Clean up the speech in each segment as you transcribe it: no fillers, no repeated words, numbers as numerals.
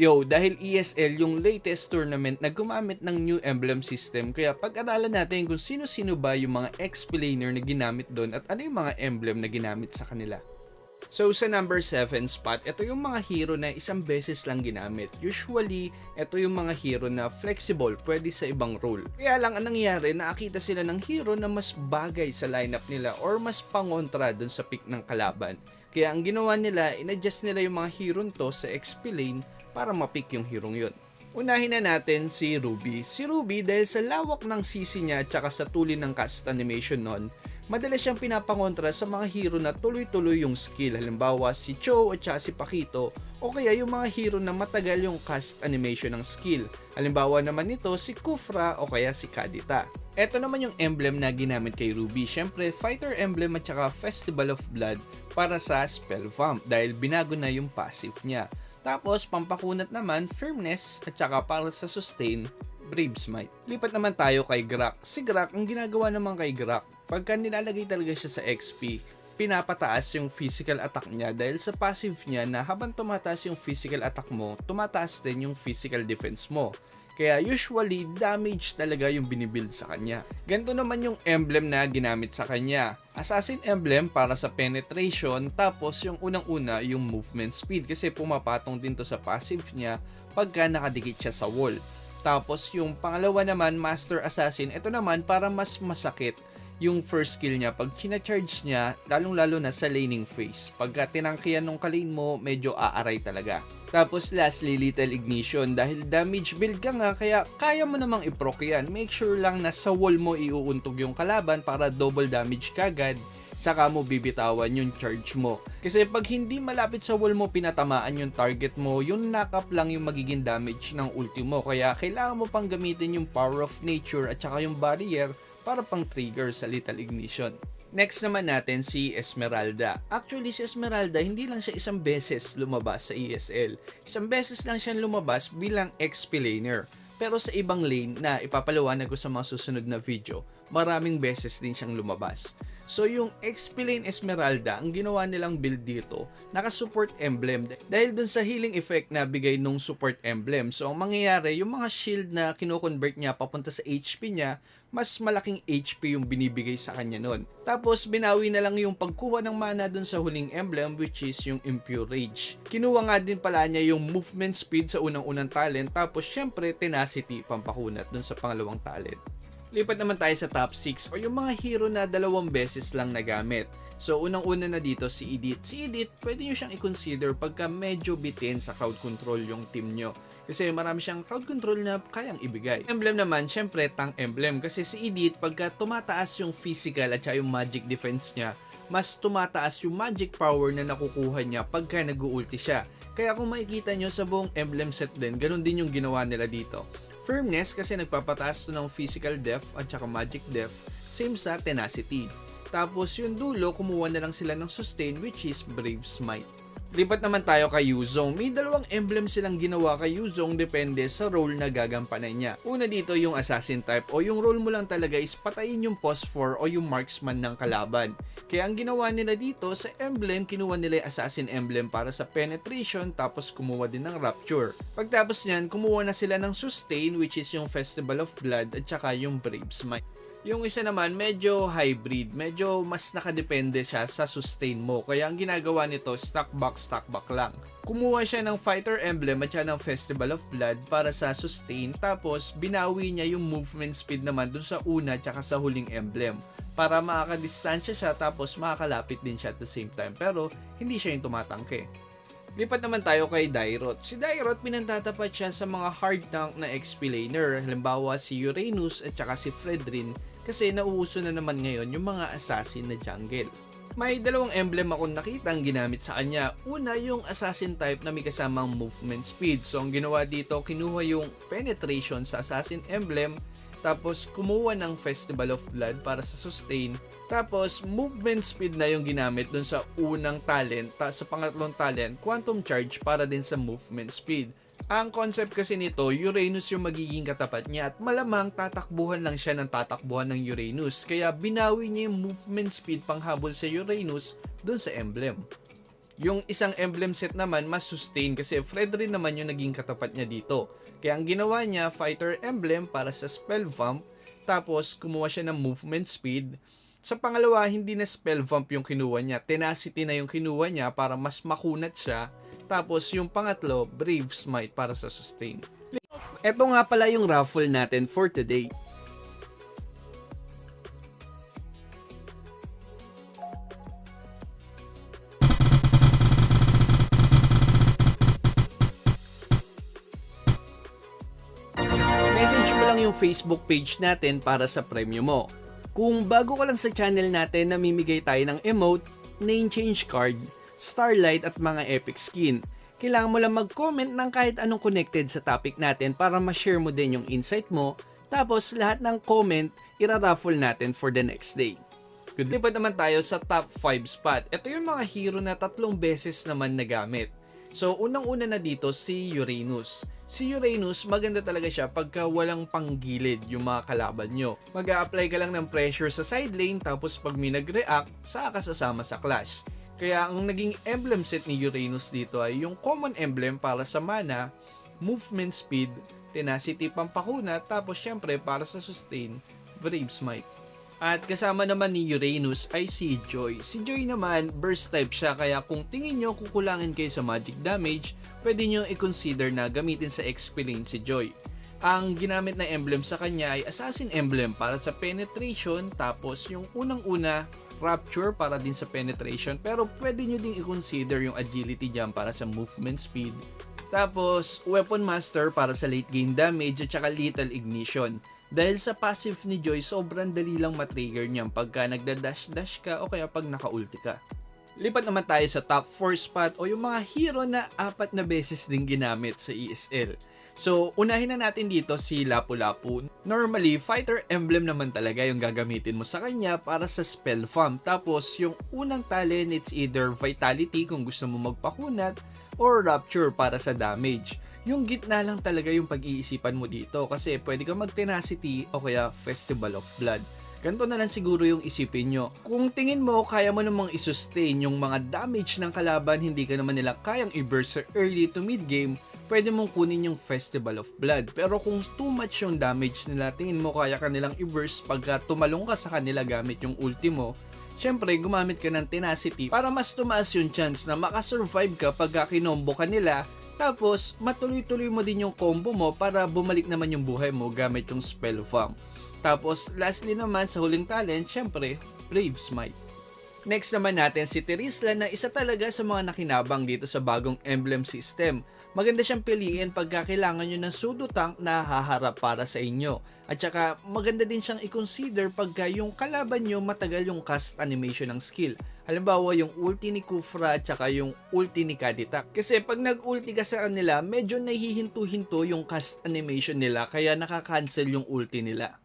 Yo, dahil ESL yung latest tournament na gumamit ng new emblem system, kaya pag-aralan natin kung sino-sino ba yung mga explainer na ginamit doon at ano yung mga emblem na ginamit sa kanila. So sa number 7 spot, ito yung mga hero na isang beses lang ginamit. Usually, ito yung mga hero na flexible, pwede sa ibang role. Kaya lang ang nangyari, nakakita sila ng hero na mas bagay sa lineup nila or mas pangontra dun sa pick ng kalaban. Kaya ang ginawa nila, in-adjust nila yung mga hero to sa XP lane para mapick yung hero yun. Unahin na natin si Ruby. Si Ruby dahil sa lawak ng CC niya at saka sa tuli ng cast animation nun, madalas siyang pinapangontra sa mga hero na tuloy-tuloy yung skill. Halimbawa si Cho at saka si Pakito o kaya yung mga hero na matagal yung cast animation ng skill. Halimbawa naman nito si Kufra o kaya si Kadita. Ito naman yung emblem na ginamit kay Ruby. Syempre, Fighter Emblem at saka Festival of Blood para sa Spell Vamp dahil binago na yung passive niya. Tapos, pampakunat naman, Firmness, at saka para sa Sustain, Brave Smite. Lipat naman tayo kay Grak. Si Grak, ang ginagawa naman kay Grak, pagka nilalagay talaga siya sa XP, pinapataas yung physical attack niya dahil sa passive niya na habang tumataas yung physical attack mo, tumataas din yung physical defense mo. Kaya usually, damage talaga yung binibuild sa kanya. Ganito naman yung emblem na ginamit sa kanya. Assassin emblem para sa penetration, tapos yung unang-una yung movement speed kasi pumapatong din to sa passive niya pagka nakadikit siya sa wall. Tapos yung pangalawa naman, Master Assassin, ito naman para mas masakit yung first skill niya pag china-charge niya, lalong-lalo na sa laning phase. Pagka tinangkihan ng kalane mo, medyo aaray talaga. Tapos lastly, Lethal Ignition. Dahil damage build ka nga, kaya kaya mo namang i-proc yan. Make sure lang na sa wall mo iuuntog yung kalaban para double damage kagad, saka mo bibitawan yung charge mo. Kasi pag hindi malapit sa wall mo pinatamaan yung target mo, yung knock-up lang yung magiging damage ng ulti mo. Kaya kailangan mo pang gamitin yung Power of Nature at saka yung Barrier para pang trigger sa Lethal Ignition. Next naman natin si Esmeralda. Actually si Esmeralda hindi lang siya isang beses lumabas sa ESL. Isang beses lang siya lumabas bilang XP laner. Pero sa ibang lane na ipapaliwanag ko sa mga susunod na video, maraming beses din siyang lumabas. So yung XP lane Esmeralda, ang ginawa nilang build dito, naka-support emblem. Dahil dun sa healing effect na bigay nung support emblem. So ang mangyayari, yung mga shield na kino-convert niya papunta sa HP niya, mas malaking HP yung binibigay sa kanya nun. Tapos binawi na lang yung pagkuha ng mana dun sa huling emblem which is yung Impure Rage. Kinuha nga din pala niya yung movement speed sa unang-unang talent, tapos syempre tenacity pampakunat dun sa pangalawang talent. Lipat naman tayo sa top 6 o yung mga hero na 2 beses lang nagamit. So unang-una na dito si Edith. Si Edith, pwede nyo siyang i-consider pagka medyo bitin sa crowd control yung team nyo. Kasi marami siyang crowd control na kayang ibigay. Emblem naman, syempre tank emblem. Kasi si Edith, pagka tumataas yung physical at yung magic defense niya, mas tumataas yung magic power na nakukuha niya pagka nag-ulti siya. Kaya kung makikita nyo sa buong emblem set din, ganun din yung ginawa nila dito. Firmness kasi nagpapataas to ng physical def at saka magic def, same sa tenacity. Tapos yung dulo, kumuha na lang sila ng sustain which is Brave Smite. Lipat naman tayo kay Yuzong. May 2 emblem silang ginawa kay Yuzong depende sa role na gagampanan niya. Una dito yung assassin type o yung role mo lang talaga is patayin yung phosphor o yung marksman ng kalaban. Kaya ang ginawa nila dito sa emblem, kinuha nila yung assassin emblem para sa penetration tapos kumuha din ng rapture. Pagtapos niyan, kumuha na sila ng sustain which is yung Festival of Blood at saka yung Brave Smite. Yung isa naman, medyo hybrid. Medyo mas nakadepende siya sa sustain mo. Kaya ang ginagawa nito, stack back lang. Kumuha siya ng Fighter Emblem at siya ng Festival of Blood para sa sustain. Tapos, binawi niya yung movement speed naman dun sa una at sa huling emblem. Para makakadistansya siya tapos makakalapit din siya at the same time. Pero, hindi siya yung tumatangke. Lipat naman tayo kay Dairot. Si Dairot, pinantatapat siya sa mga hard tank na XP laner. Halimbawa si Uranus at saka si Fredrin kasi nauuso na naman ngayon yung mga assassin na jungle. May 2 emblem akong nakitang ginamit sa kanya. Una yung assassin type na may kasamang movement speed. So ang ginawa dito, kinuha yung penetration sa assassin emblem, tapos kumuha ng Festival of Blood para sa sustain. Tapos movement speed na yung ginamit dun sa unang talent. Sa pangatlong talent, quantum charge para din sa movement speed. Ang concept kasi nito, Uranus yung magiging katapat niya at malamang tatakbuhan lang siya ng tatakbuhan ng Uranus. Kaya binawi niya yung movement speed panghabol sa Uranus dun sa emblem. Yung isang emblem set naman, mas sustain kasi Fred rin naman yung naging katapat niya dito. Kaya ang ginawa niya, fighter emblem para sa spell vamp, tapos kumuha siya ng movement speed. Sa pangalawa, hindi na spell vamp yung kinuha niya, tenacity na yung kinuha niya para mas makunat siya. Tapos yung pangatlo, brave smite para sa sustain. Eto nga pala yung raffle natin for today. Message mo lang yung Facebook page natin para sa premyo mo. Kung bago ka lang sa channel natin, namimigay tayo ng emote, name change card, starlight at mga epic skin. Kailangan mo lang mag-comment ng kahit anong connected sa topic natin para ma-share mo din yung insight mo. Tapos lahat ng comment, ira-raffle natin for the next day. Lipat naman tayo sa top 5 spot. Ito yung mga hero na 3 beses naman nagamit. So, unang-una na dito si Uranus. Si Uranus, maganda talaga siya pagka walang panggilid yung mga kalaban nyo. Mag-a-apply ka lang ng pressure sa side lane, tapos pag may nag-react, saka sasama sa clash. Kaya ang naging emblem set ni Uranus dito ay yung common emblem para sa mana, movement speed, tenacity pampakunat, tapos syempre para sa sustain, brave smite. At kasama naman ni Uranus ay si Joy. Si Joy naman, burst type siya, kaya kung tingin nyo kukulangin kayo sa magic damage, pwede nyo i-consider na gamitin sa XP lane si Joy. Ang ginamit na emblem sa kanya ay Assassin Emblem para sa penetration, tapos yung unang-una, Rapture para din sa penetration, pero pwede nyo ding i-consider yung agility dyan para sa movement speed. Tapos, Weapon Master para sa late game damage at saka Lethal Ignition. Dahil sa passive ni Joy, sobrang dali lang matrigger niyan pagka nagda-dash-dash ka o kaya pag naka-ulti ka. Lipat naman tayo sa top 4 spot o yung mga hero na 4 na beses din ginamit sa ESL. So, unahin na natin dito si Lapu-Lapu. Normally, fighter emblem naman talaga yung gagamitin mo sa kanya para sa spell farm. Tapos, yung unang talent, it's either Vitality kung gusto mo magpakunat or Rapture para sa damage. Yung gitna lang talaga yung pag-iisipan mo dito kasi pwede ka mag-tenacity o kaya Festival of Blood. Ganito na lang siguro yung isipin nyo. Kung tingin mo kaya mo namang isustain yung mga damage ng kalaban, hindi ka naman nila kayang i-burst sa early to mid game, pwede mong kunin yung Festival of Blood. Pero kung too much yung damage nila, tingin mo kaya ka nilang i-burst pagka tumalong ka sa kanila gamit yung ulti mo, syempre gumamit ka ng tenacity para mas tumaas yung chance na makasurvive ka pagka kinombo ka nila. Tapos, matuloy-tuloy mo din yung combo mo para bumalik naman yung buhay mo gamit yung spell farm. Tapos, lastly naman sa huling talent, syempre, Brave Smite. Next naman natin si Terizla na isa talaga sa mga nakinabang dito sa bagong emblem system. Maganda siyang piliin pagka kailangan nyo ng pseudo tank na haharap para sa inyo. At saka maganda din siyang i-consider pagka yung kalaban nyo matagal yung cast animation ng skill. Halimbawa yung ulti ni Kufra at saka yung ulti ni Kaditak. Kasi pag nag-ulti ka sa kanila, medyo nahihinto-hinto yung cast animation nila kaya nakakancel yung ulti nila.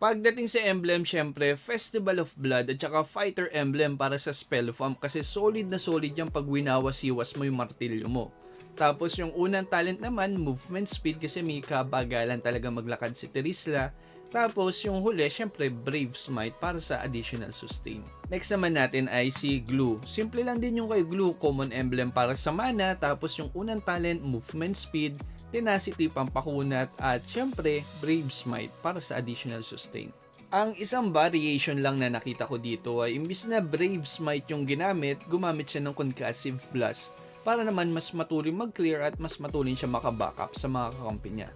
Pagdating sa emblem, syempre, Festival of Blood at saka Fighter Emblem para sa spell farm kasi solid na solid yung pag winawas-iwas mo yung martilyo mo. Tapos yung unang talent naman, movement speed kasi may kabagalan talaga maglakad si Terizla. Tapos yung huli, syempre Brave Smite para sa additional sustain. Next naman natin ay si Glue. Simple lang din yung kay Glue, common emblem para sa mana. Tapos yung unang talent, movement speed, tenacity pampakunat, at syempre Brave Smite para sa additional sustain. Ang isang variation lang na nakita ko dito ay imbis na Brave Smite yung ginamit, gumamit siya ng Concussive Blast para naman mas matuloy mag-clear at mas matuloy siya maka-backup sa mga kakampi niya.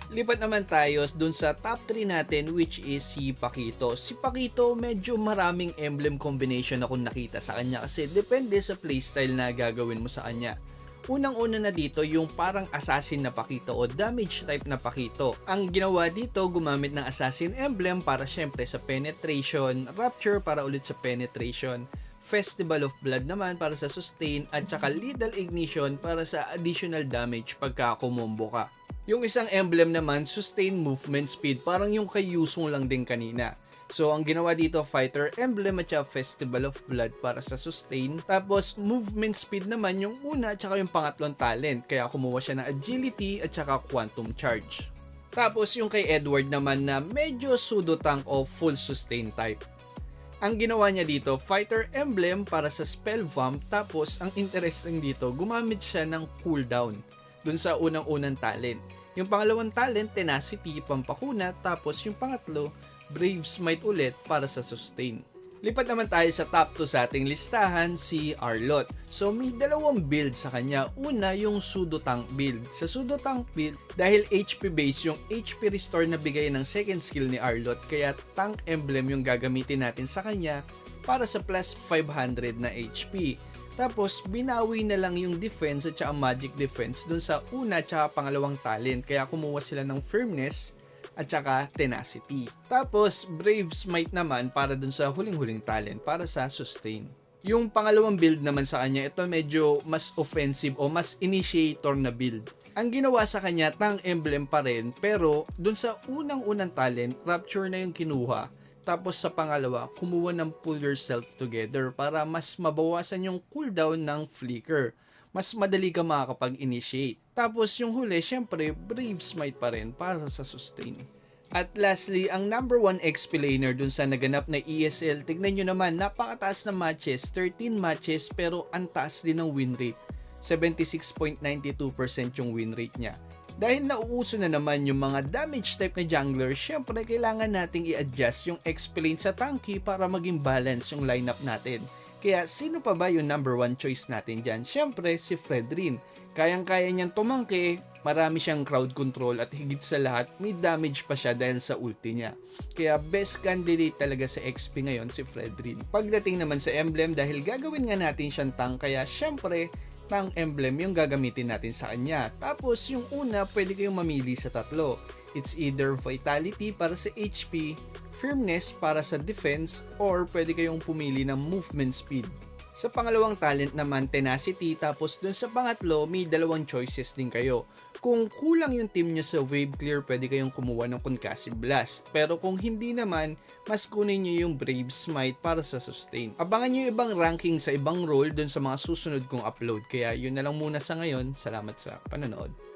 Lipat naman tayo dun sa top 3 natin, which is si Pakito. Si Pakito medyo maraming emblem combination akong nakita sa kanya kasi depende sa playstyle na gagawin mo sa kanya. Unang-una na dito yung parang assassin na Pakito o damage type na Pakito. Ang ginawa dito, gumamit ng assassin emblem para syempre sa penetration, rapture para ulit sa penetration, Festival of Blood naman para sa sustain, at saka Lethal Ignition para sa additional damage pagka kumombo ka. Yung isang emblem naman, sustain movement speed, parang yung kay Yusung lang din kanina. So, ang ginawa dito, Fighter Emblem at saka Festival of Blood para sa sustain. Tapos, movement speed naman yung una at saka yung pangatlong talent. Kaya kumuha siya ng agility at saka quantum charge. Tapos, yung kay Edward naman na medyo pseudo tank o full sustain type. Ang ginawa niya dito, Fighter Emblem para sa Spell Vamp, tapos ang interesting dito, gumamit siya ng cooldown dun sa unang-unang talent. Yung pangalawang talent, Tenacity, pampakuna, tapos yung pangatlo, Brave Smite ulit para sa sustain. Lipat naman tayo sa top 2 sa ating listahan, si Arlott. So may dalawang build sa kanya. Una, yung Pseudo Tank build. Sa Pseudo Tank build, dahil HP base, yung HP restore na bigay ng second skill ni Arlott, kaya Tank Emblem yung gagamitin natin sa kanya para sa plus 500 na HP. Tapos, binawi na lang yung defense at saka magic defense dun sa una at saka pangalawang talent. Kaya kumuha sila ng firmness at saka tenacity. Tapos, Brave Smite naman para dun sa huling-huling talent para sa sustain. Yung pangalawang build naman sa kanya, ito medyo mas offensive o mas initiator na build. Ang ginawa sa kanya, Tank Emblem pa rin, pero dun sa unang-unang talent, Rapture na yung kinuha. Tapos sa pangalawa, kumuha ng Pull Yourself Together para mas mabawasan yung cooldown ng Flicker. Mas madali ka makakapag-initiate. Tapos yung huli, syempre, Brave Smite pa rin para sa sustain. At lastly, ang number 1 XP laner dun sa naganap na ESL, tignan nyo naman, napakataas na matches, 13 matches, pero ang taas din ng win rate. 76.92% yung win rate niya. Dahil nauuso na naman yung mga damage type na jungler, syempre kailangan nating i-adjust yung XP lane sa tanky para maging balance yung lineup natin. Kaya sino pa ba yung number 1 choice natin dyan? Syempre si Fredrin. Kayang-kaya niyang tumangke, marami siyang crowd control at higit sa lahat, may damage pa siya dahil sa ulti niya. Kaya best candidate talaga sa XP ngayon si Fredrin. Pagdating naman sa emblem, dahil gagawin nga natin siyang tank, kaya syempre Tank Emblem yung gagamitin natin sa kanya. Tapos yung una, pwede kayong mamili sa tatlo. It's either Vitality para sa HP, Firmness para sa defense, or pwede kayong pumili ng movement speed. Sa pangalawang talent naman, Tenacity, tapos dun sa pangatlo, may dalawang choices din kayo. Kung kulang yung team nyo sa wave clear, pwede kayong kumuha ng Concussive Blast. Pero kung hindi naman, mas kunin nyo yung Brave Smite para sa sustain. Abangan nyo yung ibang ranking sa ibang role dun sa mga susunod kong upload. Kaya yun na lang muna sa ngayon. Salamat sa panonood.